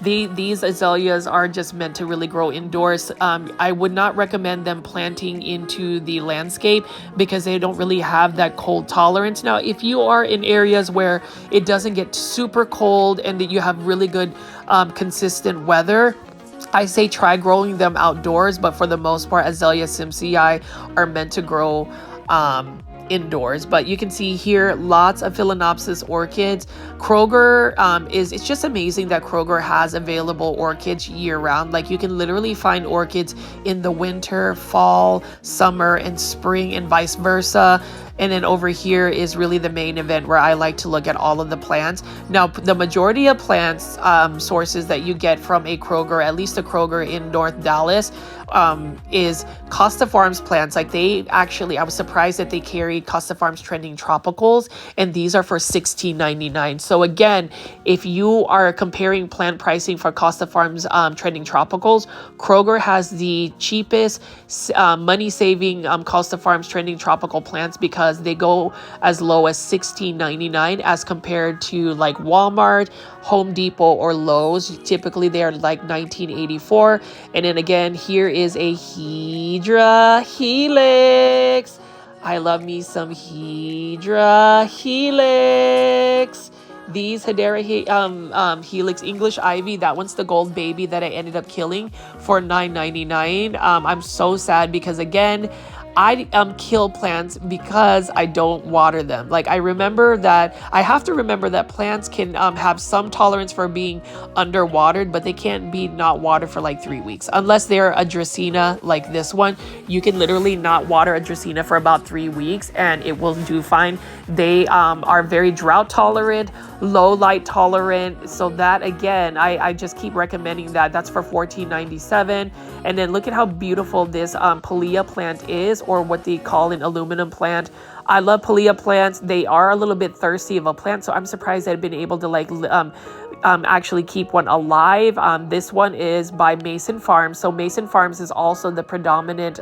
These azaleas are just meant to really grow indoors. I would not recommend them planting into the landscape because they don't really have that cold tolerance. Now, if you are in areas where it doesn't get super cold and that you have really good consistent weather, I say try growing them outdoors, but for the most part, Azalea simpsonii are meant to grow indoors. But you can see here lots of Phalaenopsis orchids. Kroger it's just amazing that Kroger has available orchids year round. Like you can literally find orchids in the winter, fall, summer, and spring, and vice versa. And then over here is really the main event where I like to look at all of the plants. Now, the majority of plants sources that you get from a Kroger, at least a Kroger in North Dallas, is Costa Farms plants. Like they actually, I was surprised that they carry Costa Farms trending tropicals, and these are for $16.99. So again, if you are comparing plant pricing for Costa Farms trending tropicals, Kroger has the cheapest money-saving Costa Farms trending tropical plants because they go as low as $16.99 as compared to like Walmart, Home Depot, or Lowe's. Typically they are like $19.84. And then again, here is a Hydra Helix. I love me some Hydra Helix. These Hedera Helix English Ivy, that one's the gold baby that I ended up killing for $9.99. I'm so sad because again, I kill plants because I don't water them. Like I have to remember that plants can have some tolerance for being underwatered, but they can't be not watered for like 3 weeks. Unless they're a Dracaena like this one, you can literally not water a Dracaena for about 3 weeks and it will do fine. They are very drought tolerant, low light tolerant. So that again, I just keep recommending that. That's for $14.97. And then look at how beautiful this Palea plant is, or what they call an aluminum plant. I love Palea plants. They are a little bit thirsty of a plant, so I'm surprised I've been able to like actually keep one alive. This one is by Mason Farms. So Mason Farms is also the predominant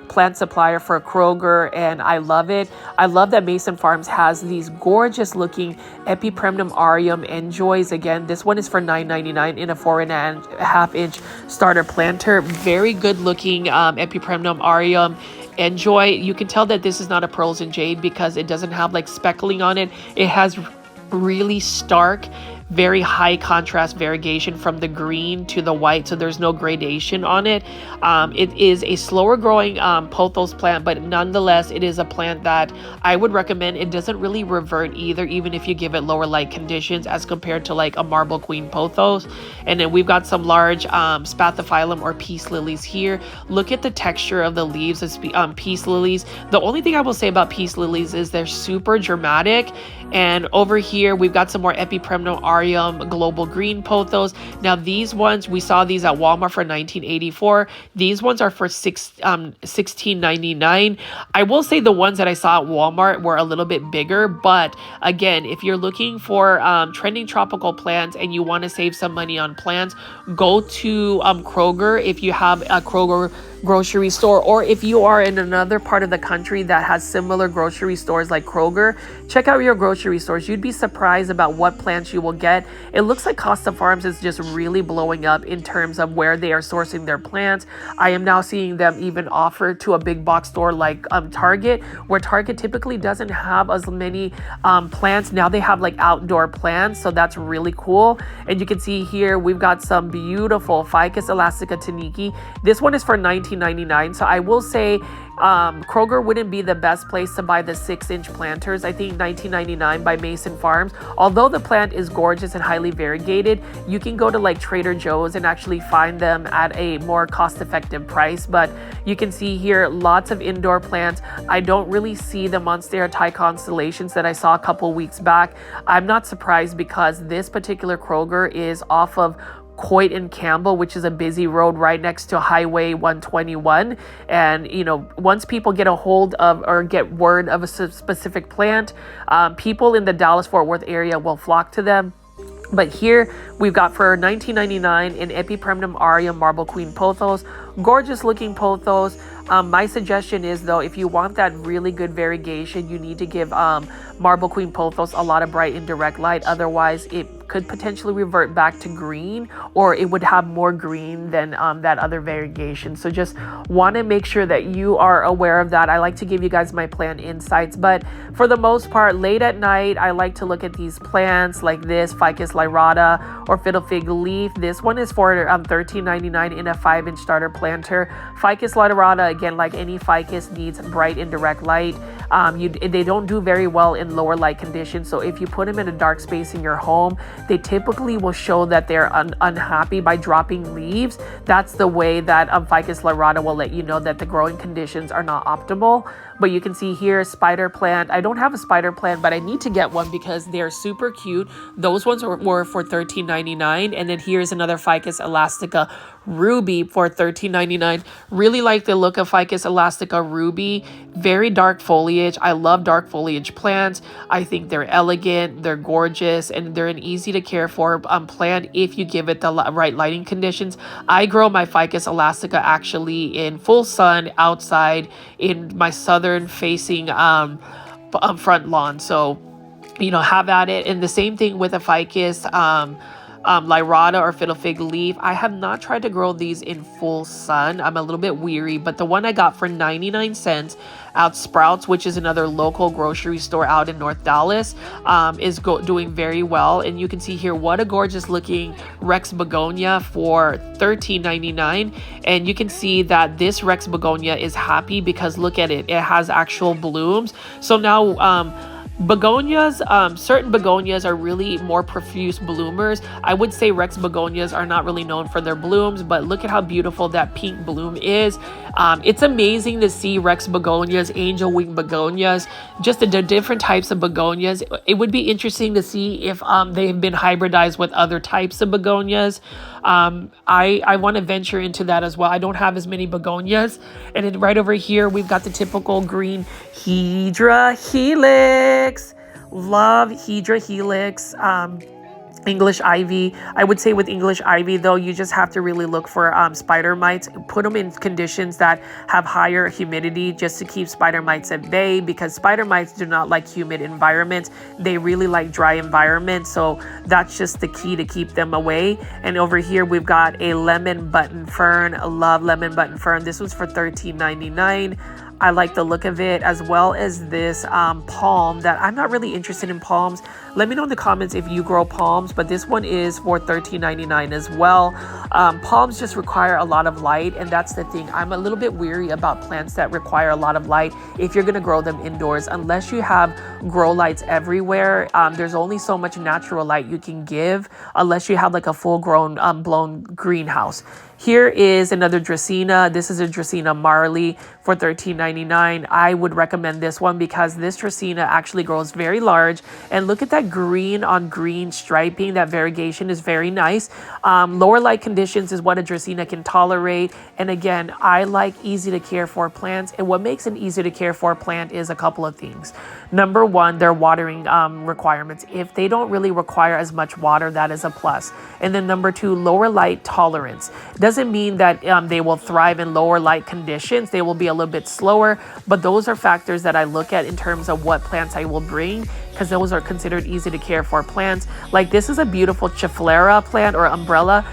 plant supplier for Kroger, and I love it. I love that Mason Farms has these gorgeous looking Epipremnum aureum enjoys. Again, this one is for $9.99 in a 4.5 inch starter planter. Very good looking Epipremnum aureum enjoy. You can tell that this is not a pearls and jade because it doesn't have like speckling on it. It has really stark, very high contrast variegation from the green to the white, so there's no gradation on it. It is a slower growing pothos plant, but nonetheless it is a plant that I would recommend. It doesn't really revert either, even if you give it lower light conditions as compared to like a marble queen pothos. And then we've got some large spathiphyllum or peace lilies here. Look at the texture of the leaves of peace lilies. The only thing I will say about peace lilies is they're super dramatic. And over here we've got some more Epipremnum aureum global green pothos. Now these ones, we saw these at Walmart for $19.84. These ones are for $16.99. I will say the ones that I saw at Walmart were a little bit bigger, but again, if you're looking for trending tropical plants and you want to save some money on plants, go to Kroger if you have a Kroger grocery store, or if you are in another part of the country that has similar grocery stores like Kroger, check out your grocery stores. You'd be surprised about what plants you will get. It looks like Costa Farms is just really blowing up in terms of where they are sourcing their plants. I am now seeing them even offer to a big box store like Target, where Target typically doesn't have as many plants. Now they have like outdoor plants, so that's really cool. And you can see here we've got some beautiful Ficus elastica taniki. This one is for $19.99. So I will say Kroger wouldn't be the best place to buy the 6-inch planters. I think $19.99 by Mason Farms. Although the plant is gorgeous and highly variegated, you can go to like Trader Joe's and actually find them at a more cost-effective price. But you can see here lots of indoor plants. I don't really see the Monstera Thai constellations that I saw a couple weeks back. I'm not surprised because this particular Kroger is off of Coit and Campbell, which is a busy road right next to Highway 121. And, you know, once people get a hold of or get word of a specific plant, people in the Dallas-Fort Worth area will flock to them. But here we've got for $19.99 in Epipremnum aureum marble queen pothos. Gorgeous looking pothos. My suggestion is, though, if you want that really good variegation, you need to give marble queen pothos a lot of bright indirect light. Otherwise, it could potentially revert back to green, or it would have more green than that other variegation. So just want to make sure that you are aware of that. I like to give you guys my plant insights, but for the most part, late at night, I like to look at these plants like this, Ficus lyrata or fiddle fig leaf. This one is for $13.99 in a 5-inch starter planter. Ficus lyrata, again, like any ficus, needs bright indirect light. They don't do very well in lower light conditions. So if you put them in a dark space in your home, they typically will show that they're unhappy by dropping leaves. That's the way that Ficus lyrata will let you know that the growing conditions are not optimal. But you can see here, spider plant. I don't have a spider plant, but I need to get one because they're super cute. Those ones were for $13.99. And then here's another Ficus elastica ruby for $13.99. Really like the look of Ficus elastica ruby. Very dark foliage. I love dark foliage plants. I think they're elegant, they're gorgeous, and they're an easy to care for plant if you give it the right lighting conditions. I grow my Ficus elastica actually in full sun outside in my southern facing front lawn. So, have at it. And the same thing with a Ficus lyrata or fiddle fig leaf. I have not tried to grow these in full sun. I'm a little bit weary, but the one I got for 99 cents out Sprouts, which is another local grocery store out in North Dallas, is doing very well. And you can see here what a gorgeous looking Rex begonia for $13.99. And you can see that this Rex begonia is happy because look at it. It has actual blooms. So now, begonias, certain begonias are really more profuse bloomers. I would say Rex begonias are not really known for their blooms, but look at how beautiful that pink bloom is. It's amazing to see Rex begonias, angel wing begonias, just the different types of begonias. It would be interesting to see if they've been hybridized with other types of begonias. I want to venture into that as well. I don't have as many begonias. And then right over here, we've got the typical green Hydra helix. Love Hydra helix. English ivy. I would say with English ivy, though, you just have to really look for spider mites. Put them in conditions that have higher humidity just to keep spider mites at bay, because spider mites do not like humid environments. They really like dry environments. So that's just the key to keep them away. And over here, we've got a lemon button fern. I love lemon button fern. This was for $13.99. I like the look of it, as well as this palm that I'm not really interested in palms. Let me know in the comments if you grow palms, but this one is for $13.99 as well. Palms just require a lot of light, and that's the thing. I'm a little bit weary about plants that require a lot of light if you're going to grow them indoors. Unless you have grow lights everywhere, there's only so much natural light you can give unless you have like a full-grown blown greenhouse. Here is another Dracaena. This is a Dracaena Marley for $13.99. I would recommend this one because this Dracaena actually grows very large. And look at that green on green striping. That variegation is very nice. Lower light conditions is what a Dracaena can tolerate. And again, I like easy to care for plants. And what makes an easy to care for plant is a couple of things. Number one, their watering requirements. If they don't really require as much water, that is a plus. And then number two, lower light tolerance. Doesn't mean that they will thrive in lower light conditions. They will be a little bit slower, but those are factors that I look at in terms of what plants I will bring, because those are considered easy to care for plants. Like this is a beautiful Chiflera plant or umbrella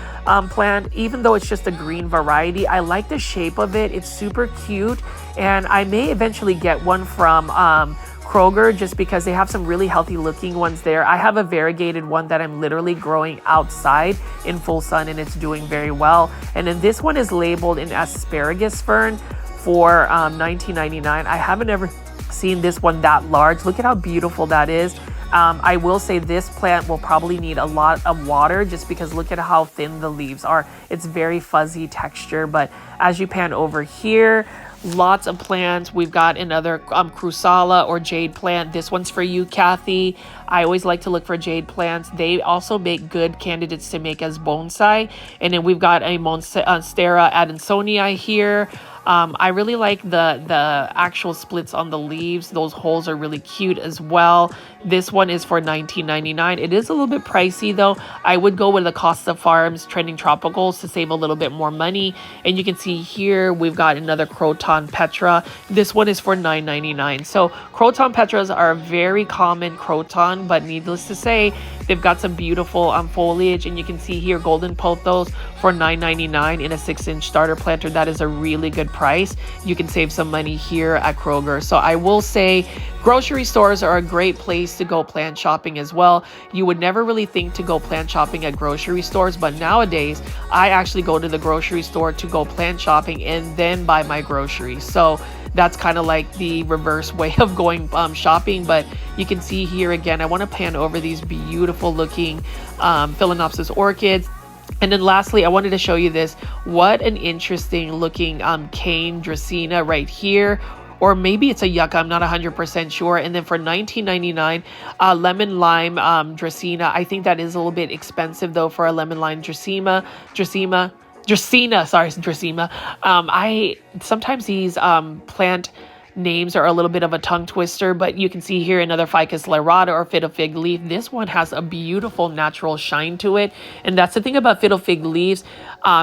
plant. Even though it's just a green variety, I like the shape of it. It's super cute, and I may eventually get one from Kroger just because they have some really healthy looking ones there. I have a variegated one that I'm literally growing outside in full sun, and it's doing very well. And then this one is labeled an asparagus fern for $19.99. I haven't ever seen this one that large. Look at how beautiful that is. I will say this plant will probably need a lot of water just because look at how thin the leaves are. It's very fuzzy texture, but as you pan over here, lots of plants. We've got another Crusala or jade plant. This one's for you, Kathy. I always like to look for jade plants. They also make good candidates to make as bonsai. And then we've got a Monstera adansonii here. I really like the actual splits on the leaves. Those holes are really cute as well. This one is for $19.99. It is a little bit pricey though. I would go with the Costa Farms Trending Tropicals to save a little bit more money. And you can see here we've got another Croton Petra. This one is for $9.99. So Croton Petras are a very common croton, but needless to say, They've got some beautiful foliage, and you can see here golden pothos for $9.99 in a 6-inch starter planter. That is a really good price. You can save some money here at Kroger. So I will say grocery stores are a great place to go plant shopping as well. You would never really think to go plant shopping at grocery stores, but nowadays I actually go to the grocery store to go plant shopping and then buy my groceries. So that's kind of like the reverse way of going shopping. But you can see here again, I want to pan over these beautiful looking Philodendron orchids. And then lastly, I wanted to show you this. What an interesting looking cane Dracaena right here. Or maybe it's a yucca, I'm not 100% sure. And then for $19.99, lemon lime Dracaena. I think that is a little bit expensive though for a lemon lime Dracaena. I sometimes these plant names are a little bit of a tongue twister, but you can see here another Ficus lyrata or fiddle fig leaf. This one has a beautiful natural shine to it. And that's the thing about fiddle fig leaves.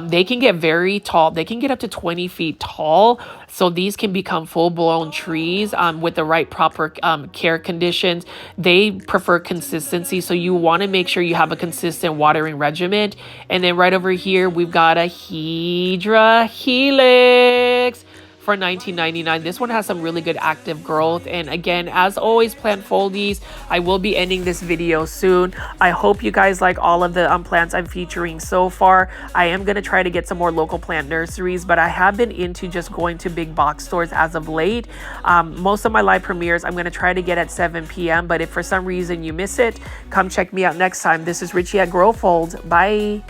They can get very tall. They can get up to 20 feet tall. So these can become full-blown trees with the right proper care conditions. They prefer consistency. So you want to make sure you have a consistent watering regimen. And then right over here, we've got a Hydra helix for $19.99. This one has some really good active growth. And again, as always, plant foldies, I will be ending this video soon. I hope you guys like all of the plants I'm featuring so far. I am going to try to get some more local plant nurseries, but I have been into just going to big box stores as of late. Most of my live premieres I'm going to try to get at 7 p.m. But if for some reason you miss it, come check me out next time. This is Richie at Growfold. Bye.